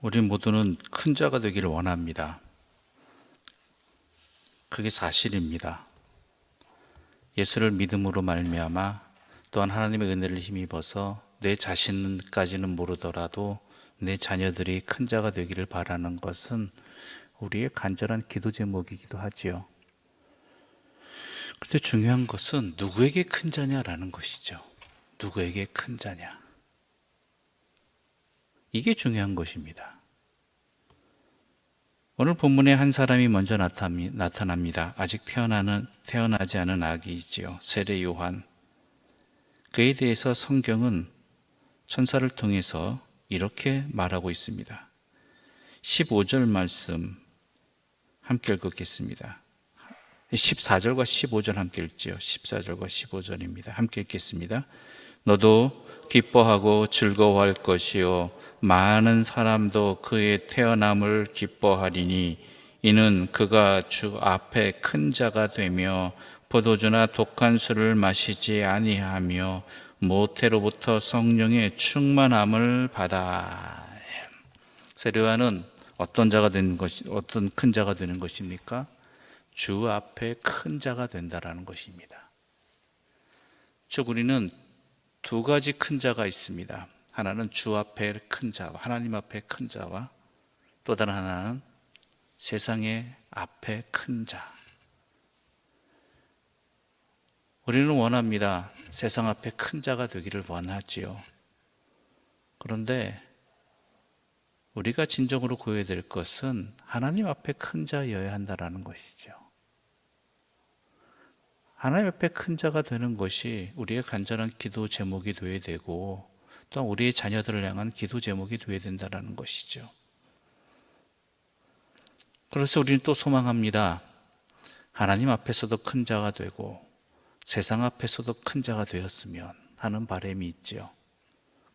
우리 모두는 큰 자가 되기를 원합니다. 그게 사실입니다. 예수를 믿음으로 말미암아 또한 하나님의 은혜를 힘입어서 내 자신까지는 모르더라도 내 자녀들이 큰 자가 되기를 바라는 것은 우리의 간절한 기도 제목이기도 하지요. 그런데 중요한 것은 누구에게 큰 자냐라는 것이죠. 누구에게 큰 자냐. 이게 중요한 것입니다. 오늘 본문에 한 사람이 먼저 나타납니다. 아직 태어나지 않은 아기이지요. 세례 요한. 그에 대해서 성경은 천사를 통해서 이렇게 말하고 있습니다. 15절 말씀 함께 읽겠습니다. 14절과 15절 함께 읽지요. 14절과 15절입니다. 함께 읽겠습니다. 너도 기뻐하고 즐거워할 것이요 많은 사람도 그의 태어남을 기뻐하리니 이는 그가 주 앞에 큰 자가 되며 포도주나 독한 술을 마시지 아니하며 모태로부터 성령의 충만함을 받아. 세례요한은 어떤 큰 자가 되는 것입니까? 주 앞에 큰 자가 된다라는 것입니다. 즉 우리는 두 가지 큰 자가 있습니다. 하나는 주 앞에 큰 자와 하나님 앞에 큰 자와 또 다른 하나는 세상의 앞에 큰 자. 우리는 원합니다. 세상 앞에 큰 자가 되기를 원하지요. 그런데 우리가 진정으로 구해야 될 것은 하나님 앞에 큰 자여야 한다는 것이죠. 하나님 앞에 큰 자가 되는 것이 우리의 간절한 기도 제목이 되어야 되고 또한 우리의 자녀들을 향한 기도 제목이 되어야 된다는 것이죠. 그래서 우리는 또 소망합니다. 하나님 앞에서도 큰 자가 되고 세상 앞에서도 큰 자가 되었으면 하는 바람이 있죠.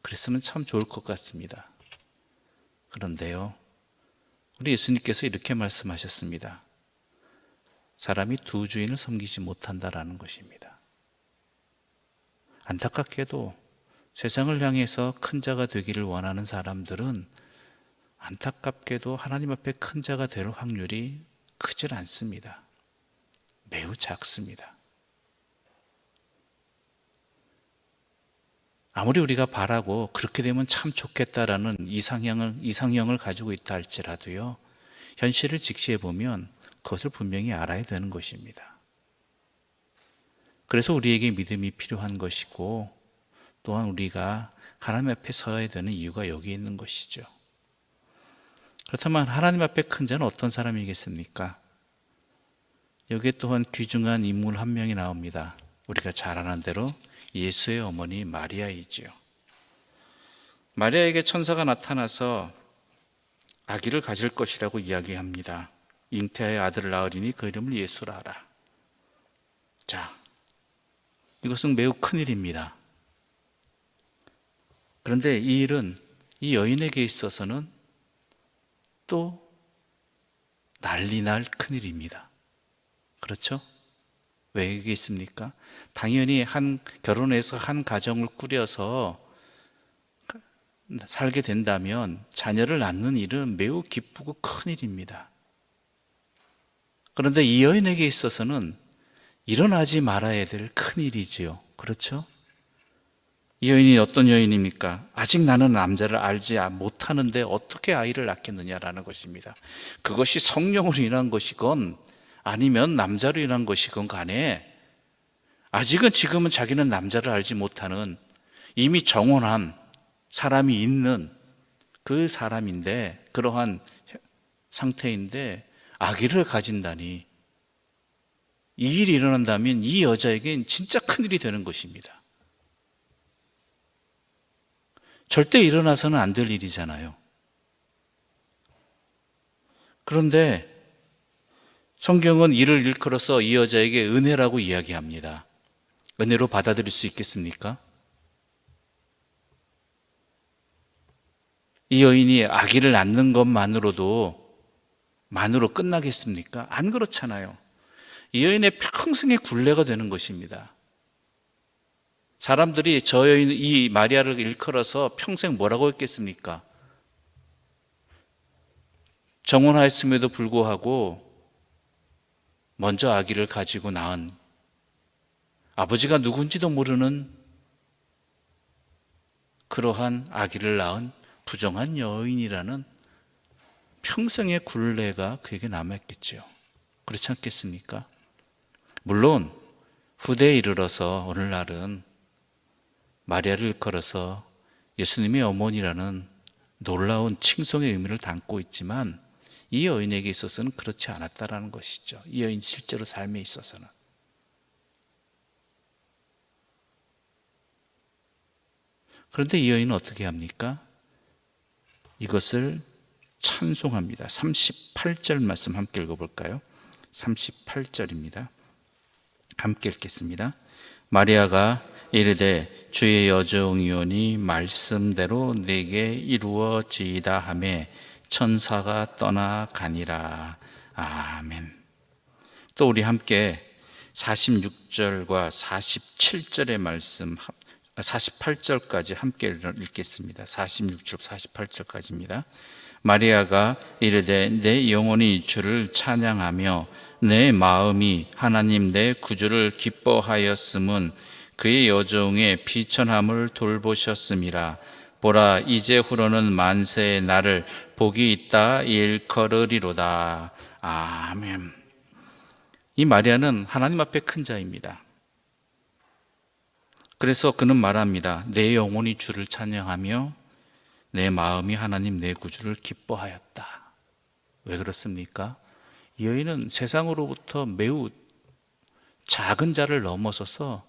그랬으면 참 좋을 것 같습니다. 그런데요, 우리 예수님께서 이렇게 말씀하셨습니다. 사람이 두 주인을 섬기지 못한다라는 것입니다. 안타깝게도 세상을 향해서 큰 자가 되기를 원하는 사람들은 안타깝게도 하나님 앞에 큰 자가 될 확률이 크질 않습니다. 매우 작습니다. 아무리 우리가 바라고 그렇게 되면 참 좋겠다라는 이상형을 가지고 있다 할지라도요, 현실을 직시해 보면 그것을 분명히 알아야 되는 것입니다. 그래서 우리에게 믿음이 필요한 것이고 또한 우리가 하나님 앞에 서야 되는 이유가 여기 있는 것이죠. 그렇다면 하나님 앞에 큰 자는 어떤 사람이겠습니까? 여기에 또한 귀중한 인물 한 명이 나옵니다. 우리가 잘 아는 대로 예수의 어머니 마리아이지요. 마리아에게 천사가 나타나서 아기를 가질 것이라고 이야기합니다. 잉태하여 아들을 낳으리니 그 이름을 예수라 하라. 자, 이것은 매우 큰 일입니다. 그런데 이 일은 이 여인에게 있어서는 또 난리날 큰일입니다. 그렇죠? 왜 이게 있습니까? 당연히 결혼해서 한 가정을 꾸려서 살게 된다면 자녀를 낳는 일은 매우 기쁘고 큰 일입니다. 그런데 이 여인에게 있어서는 일어나지 말아야 될 큰 일이지요. 그렇죠? 이 여인이 어떤 여인입니까? 아직 나는 남자를 알지 못하는데 어떻게 아이를 낳겠느냐라는 것입니다. 그것이 성령으로 인한 것이건 아니면 남자로 인한 것이건 간에 지금은 자기는 남자를 알지 못하는 이미 정혼한 사람이 있는 그 사람인데 그러한 상태인데 아기를 가진다니 이 일이 일어난다면 이 여자에겐 진짜 큰일이 되는 것입니다. 절대 일어나서는 안 될 일이잖아요. 그런데 성경은 이를 일컬어서 이 여자에게 은혜라고 이야기합니다. 은혜로 받아들일 수 있겠습니까? 이 여인이 아기를 낳는 것만으로 끝나겠습니까? 안 그렇잖아요. 이 여인의 평생의 굴레가 되는 것입니다. 사람들이 이 마리아를 일컬어서 평생 뭐라고 했겠습니까? 정혼하였음에도 불구하고 먼저 아기를 가지고 낳은, 아버지가 누군지도 모르는 그러한 아기를 낳은 부정한 여인이라는 평생의 굴레가 그에게 남았겠죠. 그렇지 않겠습니까? 물론 후대에 이르러서 오늘날은 마리아를 일컬어서 예수님의 어머니라는 놀라운 칭송의 의미를 담고 있지만 이 여인에게 있어서는 그렇지 않았다라는 것이죠. 이 여인 실제로 삶에 있어서는. 그런데 이 여인은 어떻게 합니까? 이것을 찬송합니다. 38절 말씀 함께 읽어볼까요? 38절입니다. 함께 읽겠습니다. 마리아가 이르되 주의 여종이오니 말씀대로 내게 이루어지이다 하매 천사가 떠나가니라. 아멘. 또 우리 함께 46절과 47절의 말씀, 48절까지 함께 읽겠습니다. 46절 48절까지입니다. 마리아가 이르되 내 영혼이 주를 찬양하며 내 마음이 하나님 내 구주를 기뻐하였음은 그의 여종의 비천함을 돌보셨음이라. 보라 이제후로는 만세의 나를 복이 있다 일컬으리로다. 아멘. 이 마리아는 하나님 앞에 큰 자입니다. 그래서 그는 말합니다. 내 영혼이 주를 찬양하며 내 마음이 하나님 내 구주를 기뻐하였다. 왜 그렇습니까? 이 여인은 세상으로부터 매우 작은 자를 넘어서서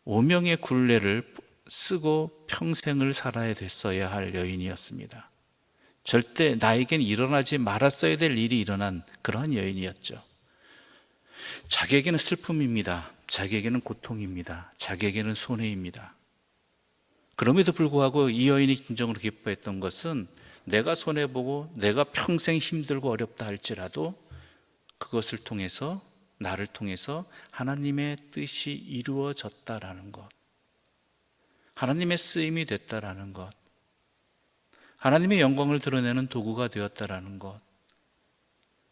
오명의 굴레를 쓰고 평생을 살아야 됐어야 할 여인이었습니다. 절대 나에겐 일어나지 말았어야 될 일이 일어난 그러한 여인이었죠. 자기에게는 슬픔입니다. 자기에게는 고통입니다. 자기에게는 손해입니다. 그럼에도 불구하고 이 여인이 진정으로 기뻐했던 것은 내가 손해보고 내가 평생 힘들고 어렵다 할지라도 그것을 통해서, 나를 통해서 하나님의 뜻이 이루어졌다라는 것, 하나님의 쓰임이 됐다라는 것, 하나님의 영광을 드러내는 도구가 되었다라는 것,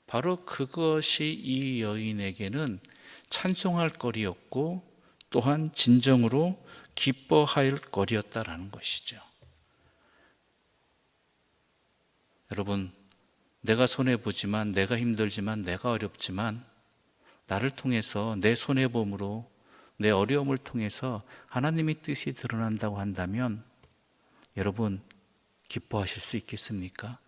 바로 그것이 이 여인에게는 찬송할 거리였고 또한 진정으로 기뻐할 거리였다라는 것이죠. 여러분, 내가 손해보지만, 내가 힘들지만, 내가 어렵지만 나를 통해서, 내 손해봄으로, 내 어려움을 통해서 하나님의 뜻이 드러난다고 한다면 여러분 기뻐하실 수 있겠습니까?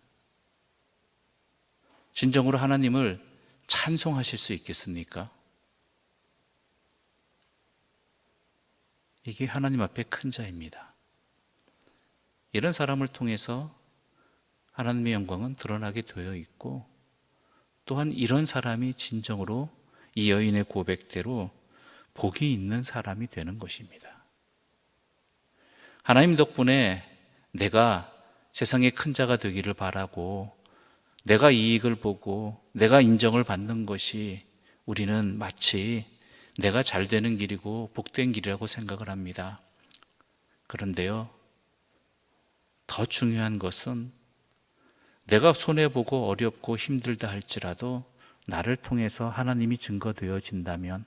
진정으로 하나님을 찬송하실 수 있겠습니까? 이게 하나님 앞에 큰 자입니다. 이런 사람을 통해서 하나님의 영광은 드러나게 되어 있고 또한 이런 사람이 진정으로 이 여인의 고백대로 복이 있는 사람이 되는 것입니다. 하나님 덕분에 내가 세상의 큰 자가 되기를 바라고 내가 이익을 보고 내가 인정을 받는 것이 우리는 마치 내가 잘 되는 길이고 복된 길이라고 생각을 합니다. 그런데요, 더 중요한 것은 내가 손해보고 어렵고 힘들다 할지라도 나를 통해서 하나님이 증거되어진다면,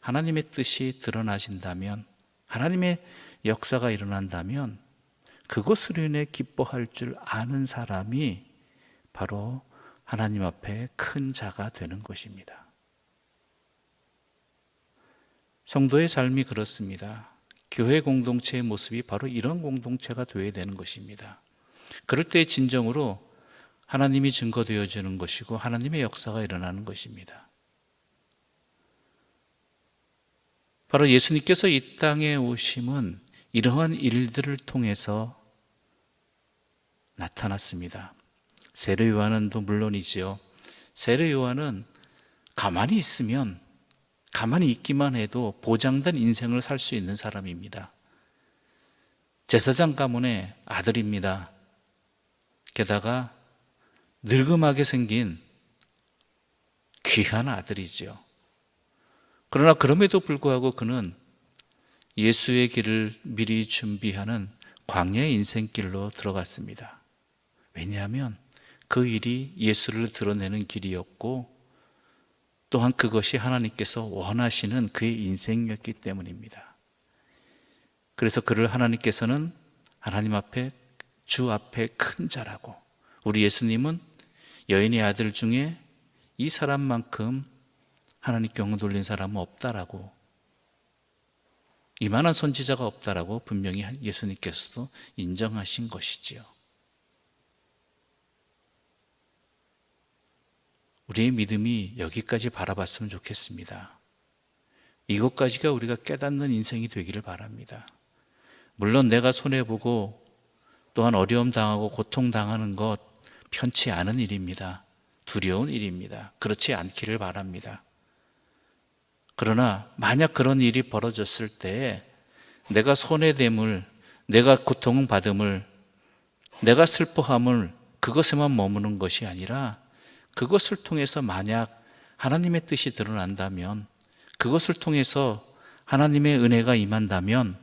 하나님의 뜻이 드러나신다면, 하나님의 역사가 일어난다면 그것으로 인해 기뻐할 줄 아는 사람이 바로 하나님 앞에 큰 자가 되는 것입니다. 성도의 삶이 그렇습니다. 교회 공동체의 모습이 바로 이런 공동체가 되어야 되는 것입니다. 그럴 때 진정으로 하나님이 증거되어지는 것이고 하나님의 역사가 일어나는 것입니다. 바로 예수님께서 이 땅에 오심은 이러한 일들을 통해서 나타났습니다. 세례 요한은 물론이지요. 세례 요한은 가만히 있으면, 가만히 있기만 해도 보장된 인생을 살 수 있는 사람입니다. 제사장 가문의 아들입니다. 게다가 늙음하게 생긴 귀한 아들이지요. 그러나 그럼에도 불구하고 그는 예수의 길을 미리 준비하는 광야의 인생길로 들어갔습니다. 왜냐하면 그 일이 예수를 드러내는 길이었고 또한 그것이 하나님께서 원하시는 그의 인생이었기 때문입니다. 그래서 그를 하나님께서는 하나님 앞에 주 앞에 큰 자라고, 우리 예수님은 여인의 아들 중에 이 사람만큼 하나님께 영광 돌린 사람은 없다라고, 이만한 선지자가 없다라고 분명히 예수님께서도 인정하신 것이지요. 우리의 믿음이 여기까지 바라봤으면 좋겠습니다. 이것까지가 우리가 깨닫는 인생이 되기를 바랍니다. 물론 내가 손해보고 또한 어려움 당하고 고통 당하는 것 편치 않은 일입니다. 두려운 일입니다. 그렇지 않기를 바랍니다. 그러나 만약 그런 일이 벌어졌을 때 내가 손해됨을, 내가 고통받음을, 내가 슬퍼함을 그것에만 머무는 것이 아니라 그것을 통해서 만약 하나님의 뜻이 드러난다면, 그것을 통해서 하나님의 은혜가 임한다면,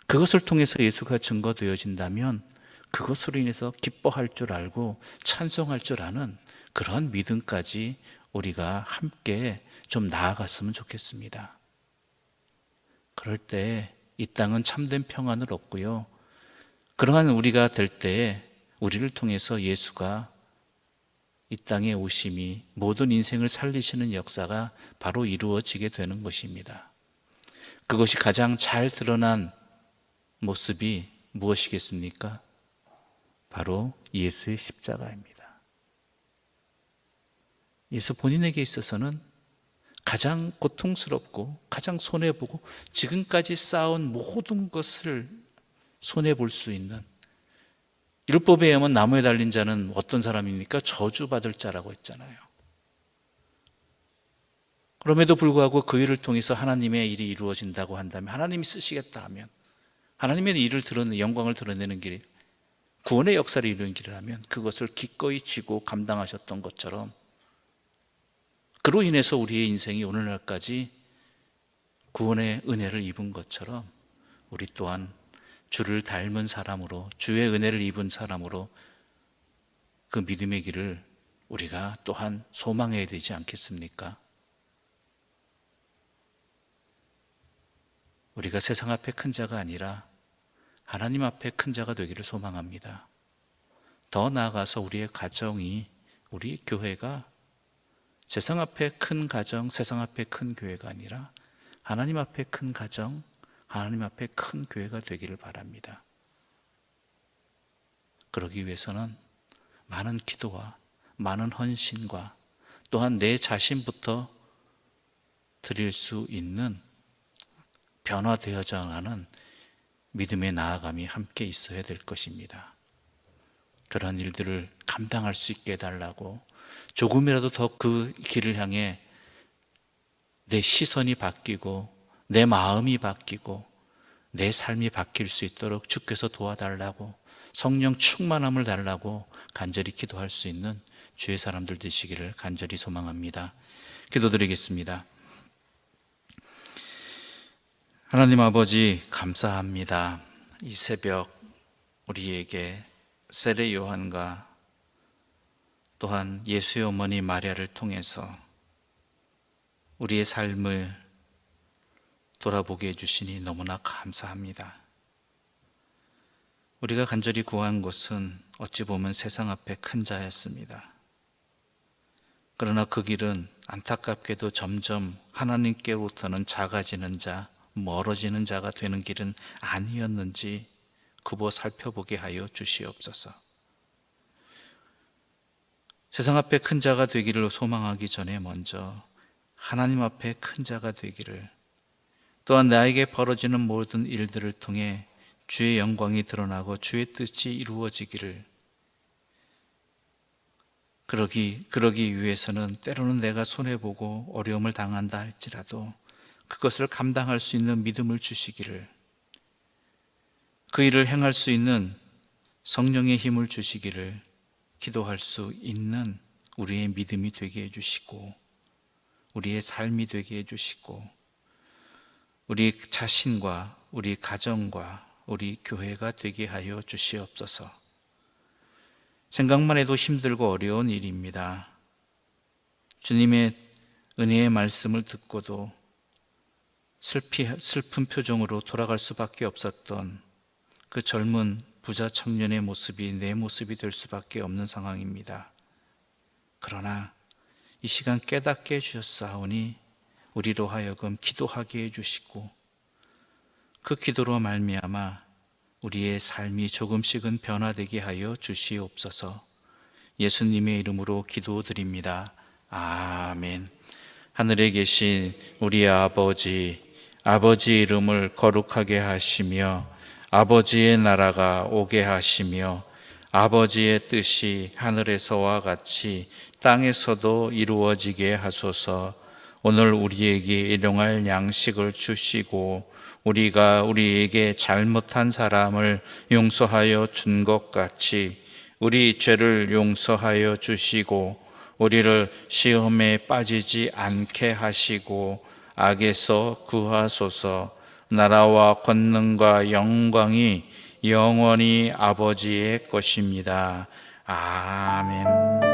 그것을 통해서 예수가 증거되어진다면 그것으로 인해서 기뻐할 줄 알고 찬송할 줄 아는 그런 믿음까지 우리가 함께 좀 나아갔으면 좋겠습니다. 그럴 때 이 땅은 참된 평안을 얻고요, 그러한 우리가 될 때에 우리를 통해서 예수가 이 땅에 오심이 모든 인생을 살리시는 역사가 바로 이루어지게 되는 것입니다. 그것이 가장 잘 드러난 모습이 무엇이겠습니까? 바로 예수의 십자가입니다. 예수 본인에게 있어서는 가장 고통스럽고 가장 손해보고 지금까지 쌓아온 모든 것을 손해볼 수 있는, 율법에 의하면 나무에 달린 자는 어떤 사람입니까? 저주받을 자라고 했잖아요. 그럼에도 불구하고 그 일을 통해서 하나님의 일이 이루어진다고 한다면, 하나님이 쓰시겠다 하면, 하나님의 일을 영광을 드러내는 길, 구원의 역사를 이루는 길이라면 그것을 기꺼이 지고 감당하셨던 것처럼, 그로 인해서 우리의 인생이 오늘날까지 구원의 은혜를 입은 것처럼 우리 또한 주를 닮은 사람으로, 주의 은혜를 입은 사람으로 그 믿음의 길을 우리가 또한 소망해야 되지 않겠습니까? 우리가 세상 앞에 큰 자가 아니라 하나님 앞에 큰 자가 되기를 소망합니다. 더 나아가서 우리의 가정이, 우리 교회가 세상 앞에 큰 가정, 세상 앞에 큰 교회가 아니라 하나님 앞에 큰 가정, 하나님 앞에 큰 교회가 되기를 바랍니다. 그러기 위해서는 많은 기도와 많은 헌신과 또한 내 자신부터 드릴 수 있는 변화되어져 가는 믿음의 나아감이 함께 있어야 될 것입니다. 그런 일들을 감당할 수 있게 해달라고, 조금이라도 더 그 길을 향해 내 시선이 바뀌고 내 마음이 바뀌고 내 삶이 바뀔 수 있도록 주께서 도와달라고, 성령 충만함을 달라고 간절히 기도할 수 있는 주의 사람들 되시기를 간절히 소망합니다. 기도드리겠습니다. 하나님 아버지, 감사합니다. 이 새벽 우리에게 세례 요한과 또한 예수의 어머니 마리아를 통해서 우리의 삶을 돌아보게 해주시니 너무나 감사합니다. 우리가 간절히 구한 것은 어찌 보면 세상 앞에 큰 자였습니다. 그러나 그 길은 안타깝게도 점점 하나님께로부터는 작아지는 자, 멀어지는 자가 되는 길은 아니었는지 굽어 살펴보게 하여 주시옵소서. 세상 앞에 큰 자가 되기를 소망하기 전에 먼저 하나님 앞에 큰 자가 되기를, 또한 나에게 벌어지는 모든 일들을 통해 주의 영광이 드러나고 주의 뜻이 이루어지기를, 그러기 위해서는 때로는 내가 손해보고 어려움을 당한다 할지라도 그것을 감당할 수 있는 믿음을 주시기를, 그 일을 행할 수 있는 성령의 힘을 주시기를 기도할 수 있는 우리의 믿음이 되게 해주시고, 우리의 삶이 되게 해주시고, 우리 자신과 우리 가정과 우리 교회가 되게 하여 주시옵소서. 생각만 해도 힘들고 어려운 일입니다. 주님의 은혜의 말씀을 듣고도 슬픈 표정으로 돌아갈 수밖에 없었던 그 젊은 부자 청년의 모습이 내 모습이 될 수밖에 없는 상황입니다. 그러나 이 시간 깨닫게 해주셨사오니 우리로 하여금 기도하게 해주시고 그 기도로 말미암아 우리의 삶이 조금씩은 변화되게 하여 주시옵소서. 예수님의 이름으로 기도드립니다. 아멘. 하늘에 계신 우리 아버지, 아버지 이름을 거룩하게 하시며 아버지의 나라가 오게 하시며 아버지의 뜻이 하늘에서와 같이 땅에서도 이루어지게 하소서. 오늘 우리에게 일용할 양식을 주시고 우리가 우리에게 잘못한 사람을 용서하여 준 것 같이 우리 죄를 용서하여 주시고 우리를 시험에 빠지지 않게 하시고 악에서 구하소서. 나라와 권능과 영광이 영원히 아버지의 것입니다. 아멘.